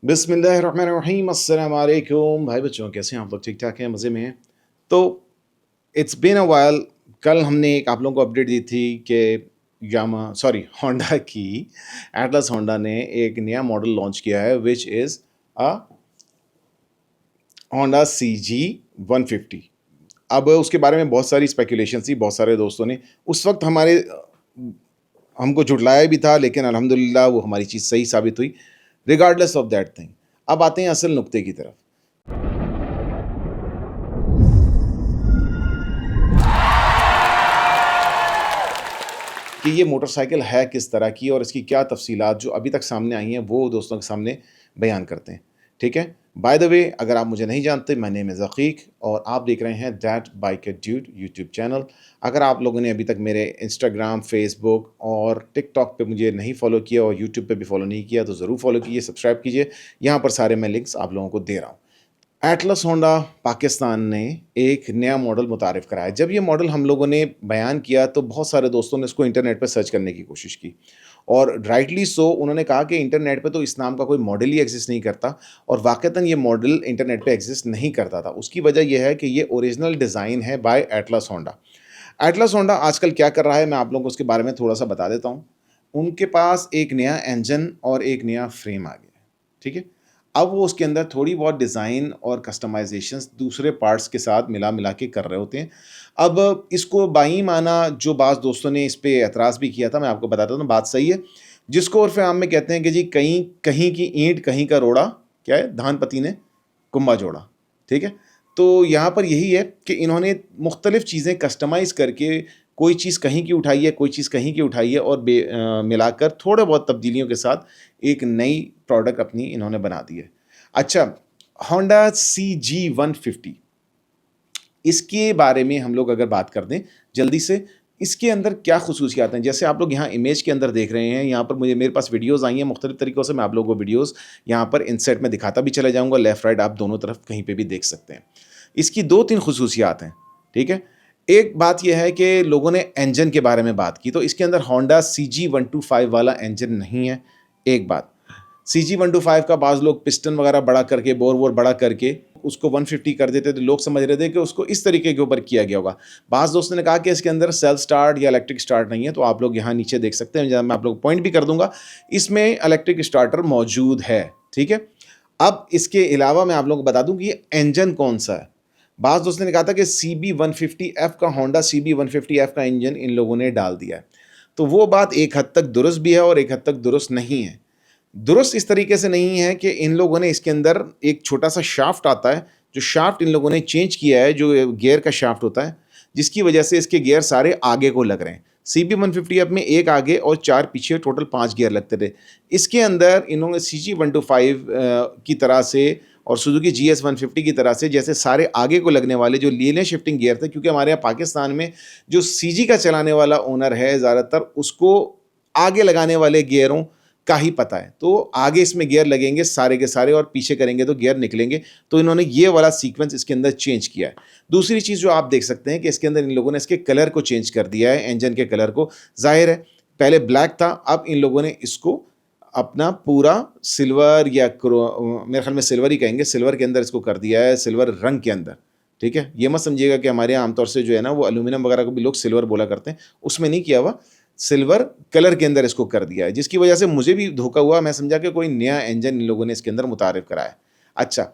बिस्मिल्लाहिर्रहमानिर्रहीम अस्सलाम वालेकुम भाई बच्चों, कैसे हैं आप लोग? ठीक ठाक हैं, मज़े में हैं? तो इट्स बीन अ व्हाइल। कल हमने एक आप लोगों को अपडेट दी थी कि होंडा की एटलस होंडा ने एक नया मॉडल लॉन्च किया है which is a Honda C जी 150। अब उसके बारे में बहुत सारी स्पेकुलेशन थी, बहुत सारे दोस्तों ने उस वक्त हमको झुटलाया भी था, लेकिन अल्हम्दुलिल्लाह वो हमारी चीज़ सही साबित हुई रिगार्डलेस ऑफ दैट थिंग। अब आते हैं असल नुक्ते की तरफ कि ये मोटरसाइकिल है किस तरह की और इसकी क्या तफसीलात जो अभी तक सामने आई हैं वो दोस्तों के सामने बयान करते हैं। ठीक है, बाय द वे, अगर आप मुझे नहीं जानते, माय नेम इज़ अकीक और आप देख रहे हैं that bike dude YouTube channel. अगर आप लोगों ने अभी तक मेरे इंस्टाग्राम, फेसबुक और टिकटॉक पे मुझे नहीं फॉलो किया और यूट्यूब पे भी फॉलो नहीं किया तो ज़रूर फॉलो कीजिए, सब्सक्राइब कीजिए। यहाँ पर सारे मैं लिंक्स आप लोगों को दे रहा हूँ। एटलस होंडा पाकिस्तान ने एक नया मॉडल मुतारिफ़ कराया। जब ये मॉडल हम लोगों ने बयान किया तो बहुत सारे दोस्तों ने इसको इंटरनेट पे सर्च करने की कोशिश की और राइटली सो उन्होंने कहा कि इंटरनेट पे तो इस नाम का कोई मॉडल ही एग्जिस्ट नहीं करता और वाक़तन ये मॉडल इंटरनेट पे एग्जिस्ट नहीं करता था। उसकी वजह ये है कि ये ओरिजिनल डिज़ाइन है by Atlas Honda. Atlas Honda आजकल क्या कर रहा है, मैं आप लोगों को उसके बारे में थोड़ा-सा बता देता हूँ। उनके पास एक नया इंजन और एक नया फ्रेम आ गया है, ठीक है? अब वो उसके अंदर थोड़ी बहुत डिज़ाइन और कस्टमाइज़ेशंस दूसरे पार्ट्स के साथ मिला-मिला के कर रहे होते हैं। अब इसको बाईमाना जो बाज़ दोस्तों ने इस पे एतराज़ भी किया था, मैं आपको बताता हूँ, बात सही है। जिसको उर्फ़ आम में कहते हैं कि जी कहीं कहीं की ईंट कहीं का रोड़ा, क्या है? धान पति ने कुम्भा जोड़ा, ठीक है? तो यहाँ पर यही है कि इन्होंने मुख्तलिफ़ चीज़ें कस्टमाइज़ करके कोई चीज़ कहीं की उठाई है, कोई चीज़ कहीं की उठाई है और मिलाकर थोड़े बहुत तब्दीलियों के साथ एक नई प्रोडक्ट अपनी इन्होंने बना दी है। अच्छा, होंडा CG150, इसके बारे में हम लोग अगर बात कर दें जल्दी से, इसके अंदर क्या ख़ुसूसियात हैं? जैसे आप लोग यहाँ इमेज के अंदर देख रहे हैं, यहाँ पर मेरे पास वीडियोज़ आई हैं मुख्तलिफ़ तरीक़ों से, मैं आप लोगों को वीडियोज़ यहाँ पर इंसर्ट में दिखाता भी चला जाऊँगा, लेफ़्ट राइट आप दोनों तरफ कहीं पे भी देख सकते हैं। इसकी 2-3 ख़ुसूसियात हैं, ठीक है? एक बात ये है कि लोगों ने इंजन के बारे में बात की, तो इसके अंदर होंडा CG125 वाला इंजन नहीं है, एक बात। CG125 का बाज़ लोग पिस्टन वगैरह बड़ा करके, बोर-वोर बड़ा करके उसको 150 कर देते, तो लोग समझ रहे थे कि उसको इस तरीके के ऊपर किया गया होगा। बाज़ दोस्तों ने कहा कि इसके अंदर सेल्फ स्टार्ट या इलेक्ट्रिक स्टार्ट नहीं है, तो आप लोग यहाँ नीचे देख सकते हैं, जहाँ मैं आप लोग को पॉइंट भी कर दूँगा, इसमें इलेक्ट्रिक स्टार्टर मौजूद है, ठीक है? अब इसके अलावा मैं आप लोगों को बता दूँ कि ये इंजन कौन-सा है। बाज़ दोस्तों ने कहा था कि CB150F का, होंडा CB150F का इंजन इन लोगों ने डाल दिया है। तो वो बात एक हद तक दुरुस्त भी है और एक हद तक दुरुस्त नहीं है। दुरुस्त इस तरीके से नहीं है कि इन लोगों ने इसके अंदर एक छोटा-सा शाफ्ट आता है, जो शाफ्ट इन लोगों ने चेंज किया है, जो गियर का शाफ्ट होता है, जिसकी वजह से इसके गियर सारे आगे को लग रहे हैं। CB150F में 1 आगे और 4 पीछे, टोटल 5 गियर लगते थे। इसके अंदर इन्होंने CG125 की तरह से और सुजुकी GS150 की तरह से जैसे सारे आगे को लगने वाले जो लीनियर शिफ्टिंग गियर थे, क्योंकि हमारे यहाँ पाकिस्तान में जो CG का चलाने वाला ओनर है ज़्यादातर, उसको आगे लगाने वाले गियरों का ही पता है। तो आगे इसमें गियर लगेंगे सारे के सारे और पीछे करेंगे तो गियर निकलेंगे। तो इन्होंने ये वाला सीक्वेंस इसके अंदर चेंज किया है। दूसरी चीज़ जो आप देख सकते हैं कि इसके अंदर इन लोगों ने इसके कलर को चेंज कर दिया है, इंजन के कलर को। ज़ाहिर है पहले ब्लैक था, अब इन लोगों ने इसको अपना पूरा सिल्वर या मेरे ख्याल में सिल्वर ही कहेंगे, सिल्वर के अंदर इसको कर दिया है, सिल्वर रंग के अंदर, ठीक है? ये मत समझिएगा कि हमारे यहाँ आमतौर से जो है ना वो एल्यूमिनियम वगैरह को भी लोग सिल्वर बोला करते हैं, उसमें नहीं किया हुआ, सिल्वर कलर के अंदर इसको कर दिया है, जिसकी वजह से मुझे भी धोखा हुआ, मैं समझा कि कोई नया इंजन इन लोगों ने इसके अंदर मुतारिफ़ कराया है। अच्छा,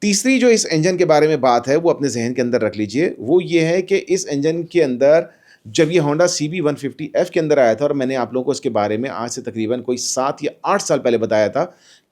तीसरी जो इस इंजन के बारे में बात है वो अपने ज़हन के अंदर रख लीजिए, वो ये है कि इस इंजन के अंदर जब ये होंडा CB150F के अंदर आया था और मैंने आप लोगों को इसके बारे में आज से तकरीबन कोई 7 या 8 साल पहले बताया था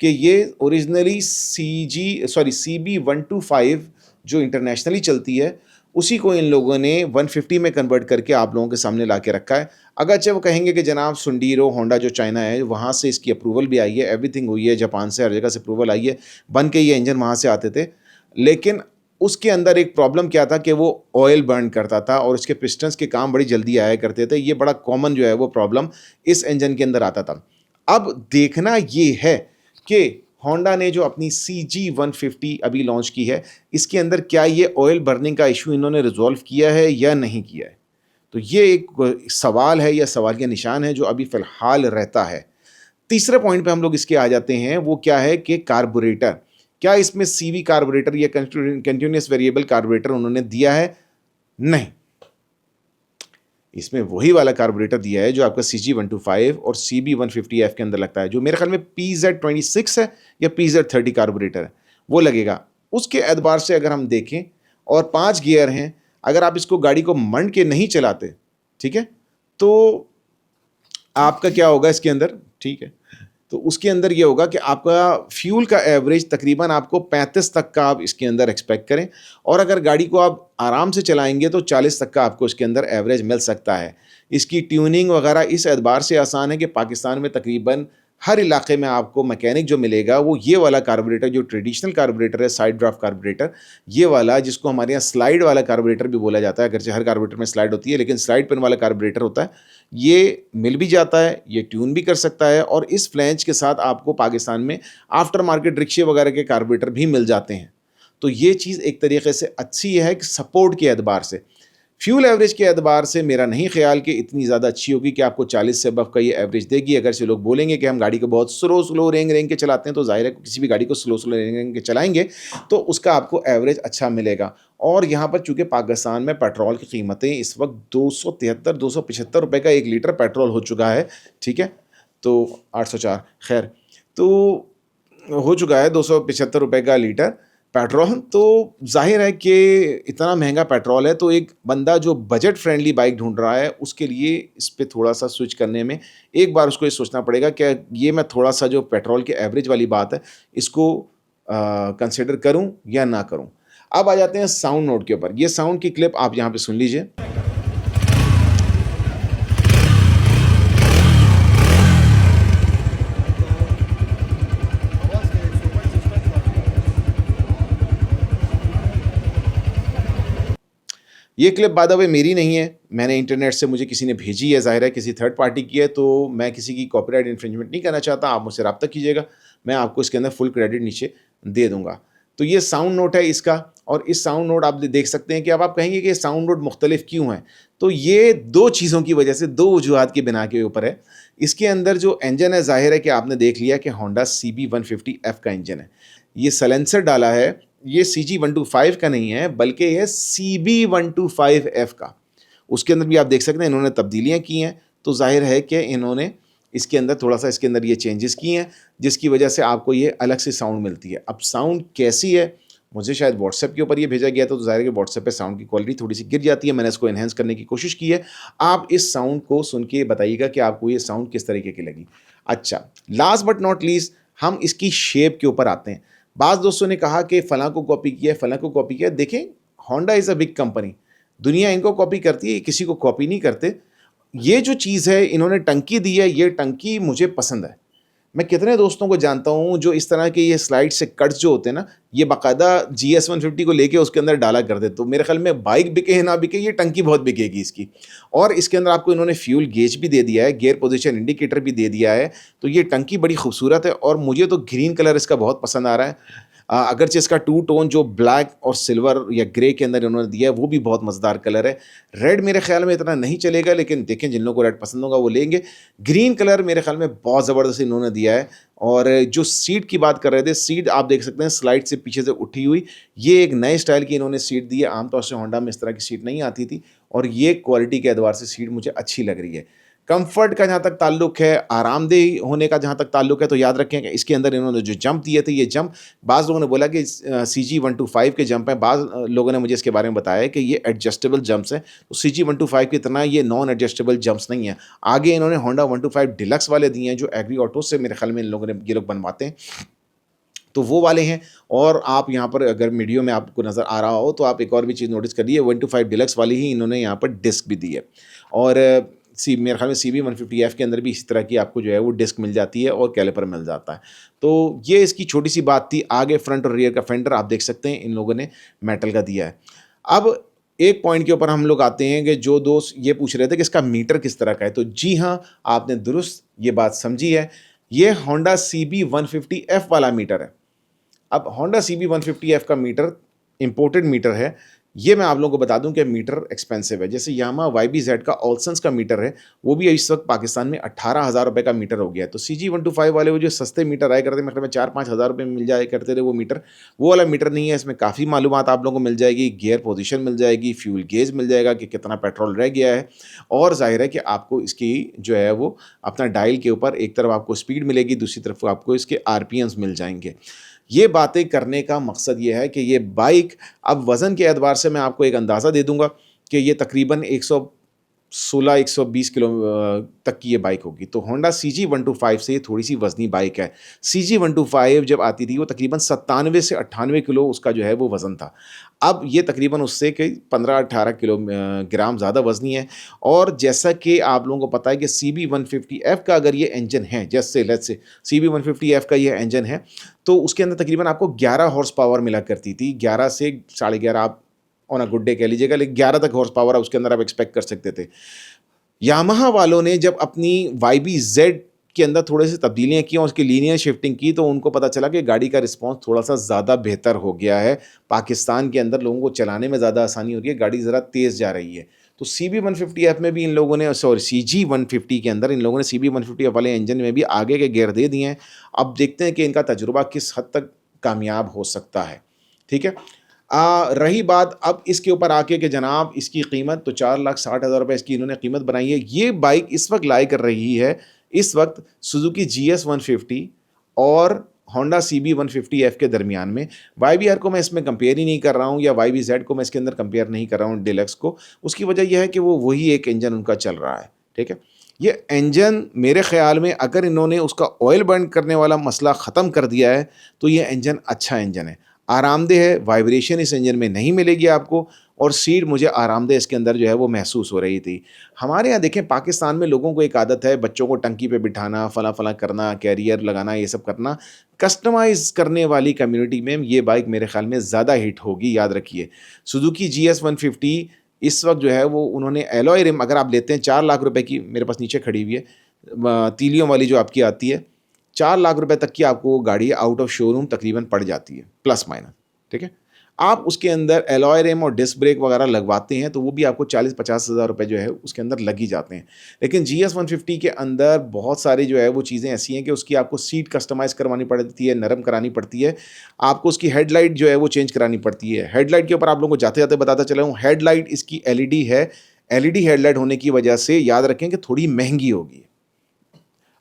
कि ये ओरिजिनली CB125 जो इंटरनेशनली चलती है, उसी को इन लोगों ने 150 में कन्वर्ट करके आप लोगों के सामने ला के रखा है। अगरचे वो कहेंगे कि जनाब सुंडीरो होंडा जो चाइना है, वहाँ से इसकी अप्रूवल भी आई है, एवरीथिंग हुई है, जापान से हर जगह से अप्रूवल आई है, बन के ये इंजन वहाँ से आते थे। लेकिन उसके अंदर एक प्रॉब्लम क्या था कि वो ऑयल बर्न करता था और उसके पिस्टन्स के काम बड़ी जल्दी आया करते थे। ये बड़ा कॉमन जो है वो प्रॉब्लम इस इंजन के अंदर आता था। अब देखना ये है कि होंडा ने जो अपनी CG150 अभी लॉन्च की है, इसके अंदर क्या ये ऑयल बर्निंग का इशू इन्होंने रिज़ॉल्व किया है या नहीं किया है? तो ये एक सवाल है या सवालिया निशान है जो अभी फ़िलहाल रहता है। तीसरे पॉइंट पे हम लोग इसके आ जाते हैं, वो क्या है कि कार्बोरेटर। क्या इसमें सीवी कार्बोरेटर या कंटिन्यूअस वेरिएबल कार्बोरेटर उन्होंने दिया है? नहीं, इसमें वही वाला कार्बोरेटर दिया है जो आपका CG125 और CB150F के अंदर लगता है, जो मेरे ख्याल में PZ26 है या PZ30 कार्बोरेटर है, वो लगेगा। उसके एतबार से अगर हम देखें, और 5 गियर हैं, अगर आप इसको गाड़ी को मंड के नहीं चलाते, ठीक है, तो आपका क्या होगा इसके अंदर, ठीक है, तो उसके अंदर ये होगा कि आपका फ्यूल का एवरेज तकरीबन आपको 35 तक का आप इसके अंदर एक्सपेक्ट करें, और अगर गाड़ी को आप आराम से चलाएंगे तो 40 तक का आपको इसके अंदर एवरेज मिल सकता है। इसकी ट्यूनिंग वगैरह इस एतबार से आसान है कि पाकिस्तान में तकरीबन हर इलाके में आपको मैकेनिक जो मिलेगा वो ये वाला कार्बोरेटर, जो ट्रेडिशनल कार्बोरेटर है, साइड ड्राफ्ट कार्बोरेटर, ये वाला जिसको हमारे यहाँ स्लाइड वाला कार्बोरेटर भी बोला जाता है, अगरचे हर कार्बोरेटर में स्लाइड होती है, लेकिन स्लाइड पिन वाला कार्बोरेटर होता है, ये मिल भी जाता है, ये ट्यून भी कर सकता है, और इस फ्लैंज के साथ आपको पाकिस्तान में आफ्टर मार्केट रिक्शे वगैरह के कार्बोरेटर भी मिल जाते हैं। तो ये चीज़ एक तरीके से अच्छी है कि सपोर्ट के एतबार से। फ्यूल एवरेज के एतबार से मेरा नहीं ख्याल कि इतनी ज़्यादा अच्छी होगी कि आपको 40 से अबव का ये एवरेज देगी। अगर से लोग बोलेंगे कि हम गाड़ी को बहुत स्लो रेंग के चलाते हैं, तो जाहिर है किसी भी गाड़ी को स्लो रेंग के चलाएंगे तो उसका आपको एवरेज अच्छा मिलेगा। और यहाँ पर चूँकि पाकिस्तान में पेट्रोल की कीमतें इस वक्त 275 रुपये का 1 लीटर पेट्रोल हो चुका है, ठीक है, तो 804 खैर, तो हो चुका है 275 रुपये का लीटर पेट्रोल। तो जाहिर है कि इतना महंगा पेट्रोल है, तो एक बंदा जो बजट फ्रेंडली बाइक ढूंढ रहा है उसके लिए इस पे थोड़ा सा स्विच करने में एक बार उसको ये सोचना पड़ेगा कि ये मैं थोड़ा सा जो पेट्रोल के एवरेज वाली बात है इसको कंसिडर करूं या ना करूं। अब आ जाते हैं साउंड नोट के ऊपर। ये साउंड की क्लिप आप यहाँ पे सुन लीजिए। ये क्लिप बाय द वे मेरी नहीं है, मैंने इंटरनेट से मुझे किसी ने भेजी है, ज़ाहिर है किसी थर्ड पार्टी की है, तो मैं किसी की कॉपीराइट इन्फ्रिंजमेंट नहीं करना चाहता। आप मुझसे रब्ता कीजिएगा, मैं आपको इसके अंदर फुल क्रेडिट नीचे दे दूंगा। तो ये साउंड नोट है इसका, और इस साउंड नोट आप देख सकते हैं कि अब आप कहेंगे कि साउंड नोट मुख्तलिफ क्यों है, तो ये 2 चीज़ों की वजह से, 2 वजूहात की बिना के ऊपर है। इसके अंदर जो इंजन है, ज़ाहिर है कि आपने देख लिया कि होंडा CB150F का इंजन है। ये सलेंसर डाला है, ये CG125 का नहीं है बल्कि ये CB125F का। उसके अंदर भी आप देख सकते हैं इन्होंने तब्दीलियां की हैं, तो जाहिर है कि इन्होंने इसके अंदर थोड़ा सा इसके अंदर ये चेंजेस किए हैं, जिसकी वजह से आपको ये अलग से साउंड मिलती है। अब साउंड कैसी है, मुझे शायद व्हाट्सएप के ऊपर ये भेजा गया था, तो जाहिर है कि व्हाट्सएप पे साउंड की क्वालिटी थोड़ी सी गिर जाती है। मैंने इसको एनहेंस करने की कोशिश की है। आप इस साउंड को सुन के बताइएगा कि आपको ये साउंड किस तरीके की लगी। अच्छा, लास्ट बट नॉट लीस्ट हम इसकी शेप के ऊपर आते हैं। बाज़ दोस्तों ने कहा कि फ़लाँ को कॉपी किया है, फ़लाँ को कॉपी किया है। देखें, Honda is a big company, दुनिया इनको कॉपी करती है, किसी को कॉपी नहीं करते। ये जो चीज़ है, इन्होंने टंकी दी है, ये टंकी मुझे पसंद है। मैं कितने दोस्तों को जानता हूँ जो इस तरह के ये स्लाइड से कट्स जो होते हैं ना, ये बाकायदा GS150 को लेके उसके अंदर डाला करते। तो मेरे ख्याल में बाइक बिके या ना बिके, ये टंकी बहुत बिकेगी इसकी। और इसके अंदर आपको इन्होंने फ्यूल गेज भी दे दिया है, गियर पोजीशन इंडिकेटर भी दे दिया है। तो ये टंकी बड़ी खूबसूरत है, और मुझे तो ग्रीन कलर इसका बहुत पसंद आ रहा है। अगरचे इसका 2 टोन जो ब्लैक और सिल्वर या ग्रे के अंदर इन्होंने दिया है वो भी बहुत मज़ेदार कलर है। रेड मेरे ख्याल में इतना नहीं चलेगा, लेकिन देखें जिन लोगों को रेड पसंद होगा वो लेंगे। ग्रीन कलर मेरे ख्याल में बहुत ज़बरदस्त इन्होंने दिया है। और जो सीट की बात कर रहे थे, सीट आप देख सकते हैं स्लाइड से पीछे से उठी हुई, ये एक नए स्टाइल की इन्होंने सीट दी है। आमतौर से होंडा में इस तरह की सीट नहीं आती थी, और ये क्वालिटी के एतबार से सीट मुझे अच्छी लग रही है। कंफर्ट का जहाँ तक ताल्लुक है, आरामदेह होने का जहाँ तक ताल्लुक है, तो याद रखें कि इसके अंदर इन्होंने जो जंप दिए थे, ये जंप बाज़ लोगों ने बोला कि CG125 के जंप हैं, बाज़ लोगों ने मुझे इसके बारे में बताया कि ये एडजस्टेबल जंप्स हैं। तो CG125 की तरह ये नॉन एडजस्टेबल जंप्स नहीं है। आगे इन्होंने होंडा 125 डिलक्स वाले दिए हैं, जो एग्री ऑटो से मेरे ख्याल में इन लोगों ने ये लोग बनवाते हैं, तो वो वाले हैं। और आप यहाँ पर अगर वीडियो में आपको नज़र आ रहा हो तो आप एक और भी चीज़ नोटिस करिए, 125 डिलक्स वाली ही इन्होंने यहाँ पर डिस्क भी दी है। और मेरे ख्याल में CB150F के अंदर भी इस तरह की आपको जो है वो डिस्क मिल जाती है और कैलिपर मिल जाता है। तो ये इसकी छोटी सी बात थी। आगे फ्रंट और रियर का फेंडर आप देख सकते हैं इन लोगों ने मेटल का दिया है। अब एक पॉइंट के ऊपर हम लोग आते हैं कि जो दोस्त ये पूछ रहे थे कि इसका मीटर किस तरह का है, तो जी हाँ, आपने दुरुस्त ये बात समझी है। ये होंडा CB150F वाला मीटर है। अब होंडा CB150F का मीटर इम्पोर्टेड मीटर है। ये मैं आप लोगों को बता दूं कि मीटर एक्सपेंसिव है। जैसे यामा YBZ का ऑल्सन्स का मीटर है, वो भी इस वक्त पाकिस्तान में 18,000 रुपये का मीटर हो गया है। तो CG125 वाले वो जो सस्ते मीटर आए करते, मतलब 4-5 हज़ार रुपये में मिल जाया करते थे वो मीटर, वो वाला मीटर नहीं है। इसमें काफ़ी मालूमात आप लोगों को मिल जाएगी, गियर पोजीशन मिल जाएगी, फ्यूल गेज मिल जाएगा कि कितना पेट्रोल रह गया है, और ज़ाहिर है कि आपको इसकी जो है वो अपना डायल के ऊपर एक तरफ आपको स्पीड मिलेगी, दूसरी तरफ आपको इसके RPMs मिल जाएंगे। ये बातें करने का मकसद ये है कि ये बाइक, अब वज़न के एतबार से मैं आपको एक अंदाज़ा दे दूँगा कि ये तकरीबन 116-120 किलो तक की ये बाइक होगी। तो होंडा CG125 से ये थोड़ी-सी वज़नी बाइक है। CG125 जब आती थी वो तकरीबन 97 से 98 किलो उसका जो है वो वज़न था। अब ये तकरीबन उससे कई 15-18 ग्राम ज़्यादा वज़नी है। और जैसा कि आप लोगों को पता है कि CB150F का अगर ये इंजन है, just say let's say CB150F का ये इंजन है, तो उसके अंदर तकरीबन आपको 11 हॉर्स पावर मिला करती थी। 11 से 11.5 आप ऑन अ गुड डे कह लीजिएगा, लेकिन 11 तक हॉर्स पावर उसके अंदर आप एक्सपेक्ट कर सकते थे। यामाहा वालों ने जब अपनी YBZ के अंदर थोड़े से तब्दीलियाँ की और उसकी लीनियर शिफ्टिंग की, तो उनको पता चला कि गाड़ी का रिस्पॉन्स थोड़ा-सा ज़्यादा बेहतर हो गया है। पाकिस्तान के अंदर लोगों को चलाने में ज़्यादा आसानी हो रही है, गाड़ी ज़रा तेज़ जा रही है। तो CB150F में भी इन लोगों ने, सॉरी CG150 के अंदर इन लोगों ने CB150F वाले इंजन में भी आगे के गियर दे दिए हैं। अब देखते हैं कि इनका तजुर्बा किस हद तक कामयाब हो सकता है। ठीक है? रही बात अब इसके ऊपर आके कि जनाब इसकी कीमत, तो 4,60,000 रुपये इसकी इन्होंने कीमत बनाई है। ये बाइक इस वक्त लाई कर रही है, इस वक्त सुजुकी GS150 और होंडा CB150F के दरमियान में। YBR को मैं इसमें कंपेयर ही नहीं कर रहा हूँ, या YBZ को मैं इसके अंदर कंपेयर नहीं कर रहा हूँ डीलक्स को। उसकी वजह यह है कि वो वही एक इंजन उनका चल रहा है। ठीक है? ये इंजन मेरे ख़्याल में अगर इन्होंने उसका ऑयल बर्न करने वाला मसला ख़त्म कर दिया है, तो ये इंजन अच्छा इंजन है, आरामदेह है। वाइब्रेशन इस इंजन में नहीं मिलेगी आपको, और सीट मुझे आरामदेह इसके अंदर जो है वो महसूस हो रही थी। हमारे यहाँ देखें पाकिस्तान में लोगों को एक आदत है बच्चों को टंकी पे बिठाना, फला-फला करना, कैरियर लगाना, ये सब करना। कस्टमाइज़ करने वाली कम्युनिटी में ये बाइक मेरे ख़्याल में ज़्यादा हिट होगी, याद रखिए। सुजुकी GS150 इस वक्त जो है वो उन्होंने एलॉय रिम अगर आप लेते हैं 4 लाख रुपए की, मेरे पास नीचे खड़ी हुई है, तीलियों वाली जो आपकी आती है, 4 लाख रुपए तक की आपको गाड़ी आउट ऑफ शोरूम तकरीबन पड़ जाती है, प्लस माइनस। ठीक है? आप उसके अंदर एलॉय रिम और डिस्क ब्रेक वगैरह लगवाते हैं तो वो भी आपको 40-50 हज़ार रुपये जो है उसके अंदर लग ही जाते हैं। लेकिन GS150 के अंदर बहुत सारी जो है वो चीज़ें ऐसी हैं कि उसकी आपको सीट कस्टमाइज़ करवानी पड़ती है, नरम करानी पड़ती है। आपको उसकी हेडलाइट जो है वो चेंज करानी पड़ती है। हेडलाइट के ऊपर आप लोगों को जाते-जाते बताता चला हूँ, हेडलाइट इसकी LED है। LED हेडलाइट होने की वजह से याद रखें कि थोड़ी महंगी होगी।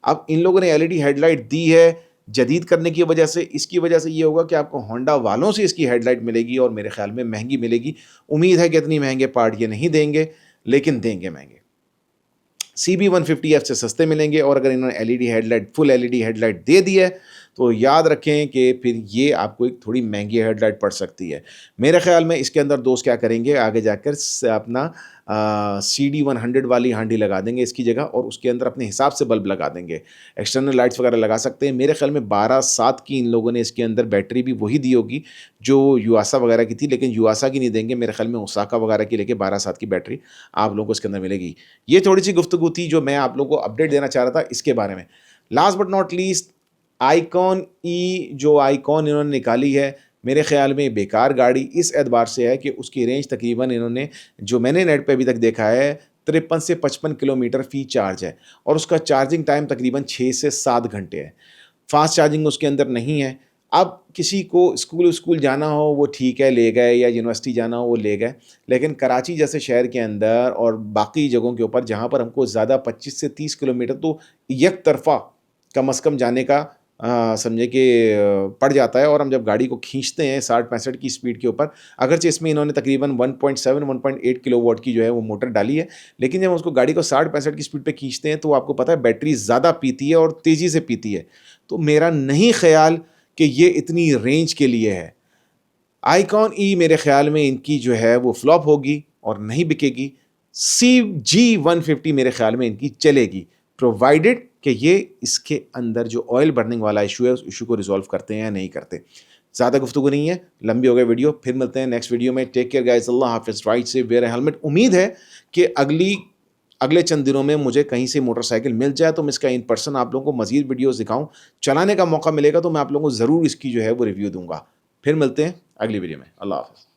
अब इन लोगों ने LED हेडलाइट दी है जदीद करने की वजह से, इसकी वजह से ये होगा कि आपको होंडा वालों से इसकी हेडलाइट मिलेगी और मेरे ख्याल में महंगी मिलेगी। उम्मीद है कि इतनी महंगे पार्ट ये नहीं देंगे, लेकिन देंगे महंगे। CB150F से सस्ते मिलेंगे, और अगर इन्होंने LED headlight, full LED headlight दे दी है, तो याद रखें कि फिर ये आपको एक थोड़ी महंगी हेडलाइट पड़ सकती है। मेरे ख्याल में इसके अंदर दोस्त क्या करेंगे, आगे जाकर अपना CD100 वाली हांडी लगा देंगे इसकी जगह, और उसके अंदर अपने हिसाब से बल्ब लगा देंगे। एक्सटर्नल लाइट्स वगैरह लगा सकते हैं। मेरे ख्याल में 12-7 की इन लोगों ने इसके अंदर बैटरी भी वही दी होगी जो युआसा वगैरह की थी, लेकिन युआसा की नहीं देंगे। मेरे ख्याल में ओसाका वगैरह की लेके 12-7 की बैटरी आप लोगों को इसके अंदर मिलेगी। ये थोड़ी सी गुफ्तगू थी जो मैं आप लोगों को अपडेट देना चाह रहा था इसके बारे में। Last but not least, icon E जो आइकॉन इन्होंने निकाली है, मेरे ख़्याल में बेकार गाड़ी इस एतबार से है कि उसकी रेंज तकरीबन इन्होंने, जो मैंने नेट पे अभी तक देखा है, 53 से 55 किलोमीटर फ़ी चार्ज है, और उसका चार्जिंग टाइम तकरीबन 6 से 7 घंटे है। फ़ास्ट चार्जिंग उसके अंदर नहीं है। अब किसी को स्कूल जाना हो वो ठीक है ले गए, या यूनिवर्सिटी जाना हो वो ले गए, लेकिन कराची जैसे शहर के अंदर और बाकी जगहों के ऊपर जहाँ पर हमको ज़्यादा 25 से 30 किलोमीटर तो एक तरफ़ा कम अज़ कम जाने का समझे कि पड़ जाता है। और हम जब गाड़ी को खींचते हैं 60-65 की स्पीड के ऊपर, अगरचे इसमें इन्होंने तकरीबन 1.7-1.8 किलोवाट की जो है वो मोटर डाली है, लेकिन जब उसको गाड़ी को 60-65 की स्पीड पे खींचते हैं तो आपको पता है बैटरी ज़्यादा पीती है और तेज़ी से पीती है। तो मेरा नहीं ख्याल कि ये इतनी रेंज के लिए है। आइकॉन ई मेरे ख्याल में इनकी जो है वो फ्लॉप होगी और नहीं बिकेगी। CG150 मेरे ख्याल में इनकी चलेगी, प्रोवाइडेड कि ये इसके अंदर जो ऑयल बर्निंग वाला इशू है उस इशू को रिजॉल्व करते हैं या नहीं करते। ज़्यादा गुफ्तगू नहीं है, लंबी हो गई वीडियो, फिर मिलते हैं नेक्स्ट वीडियो में। टेक केयर गाइस, अल्लाह हाफिज़, राइट से वेयर हेलमेट। उम्मीद है कि अगले चंद दिनों में मुझे कहीं से मोटरसाइकिल मिल जाए तो मैं इसका इन पर्सन आप लोगों को मज़ीद वीडियोज़ दिखाऊँ, चलाने का मौका मिलेगा तो मैं आप लोगों को ज़रूर इसकी जो है वो रिव्यू दूँगा। फिर मिलते हैं अगली वीडियो में। अल्लाह हाफ़िज़।